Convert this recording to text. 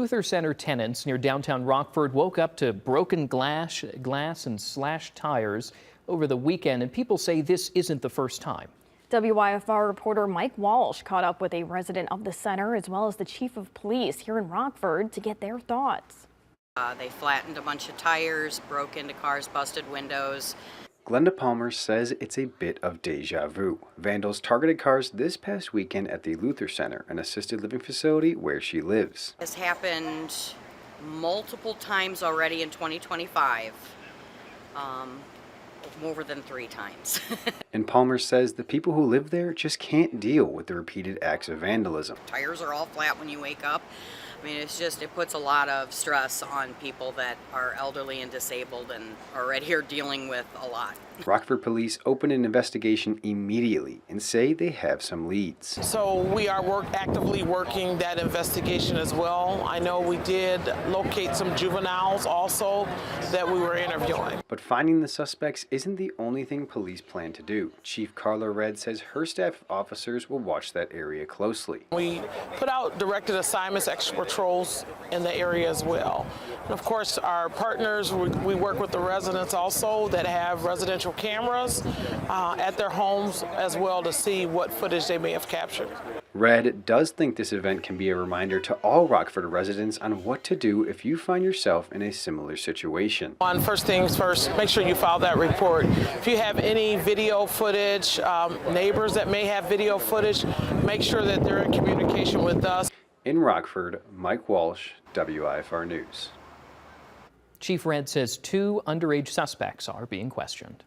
Luther Center tenants near downtown Rockford woke up to broken glass and slashed tires over the weekend, and people say this isn't the first time. WYFR reporter Mike Walsh caught up with a resident of the center as well as the chief of police here in Rockford to get their thoughts. They flattened a bunch of tires, broke into cars, busted windows. Glenda Palmer says it's a bit of deja vu. Vandals targeted cars this past weekend at the Luther Center, an assisted living facility where she lives. This happened multiple times already in 2025, more than 3 times. And Palmer says the people who live there just can't deal with the repeated acts of vandalism. Tires are all flat when you wake up. I mean, it puts a lot of stress on people that are elderly and disabled and already are dealing with a lot. Rockford police opened an investigation immediately and say they have some leads. So we are actively working that investigation as well. I know we did locate some juveniles also that we were interviewing. But finding the suspects isn't the only thing police plan to do. Chief Carla Red says her staff of officers will watch that area closely. We put out directed assignments, extra patrols in the area as well. And of course, our partners, we work with the residents also that have residential cameras at their homes as well to see what footage they may have captured. Red does think this event can be a reminder to all Rockford residents on what to do if you find yourself in a similar situation. First things first, make sure you file that report. If you have any video footage, neighbors that may have video footage, make sure that they're in communication with us. In Rockford, Mike Walsh, WIFR News. Chief Red says 2 underage suspects are being questioned.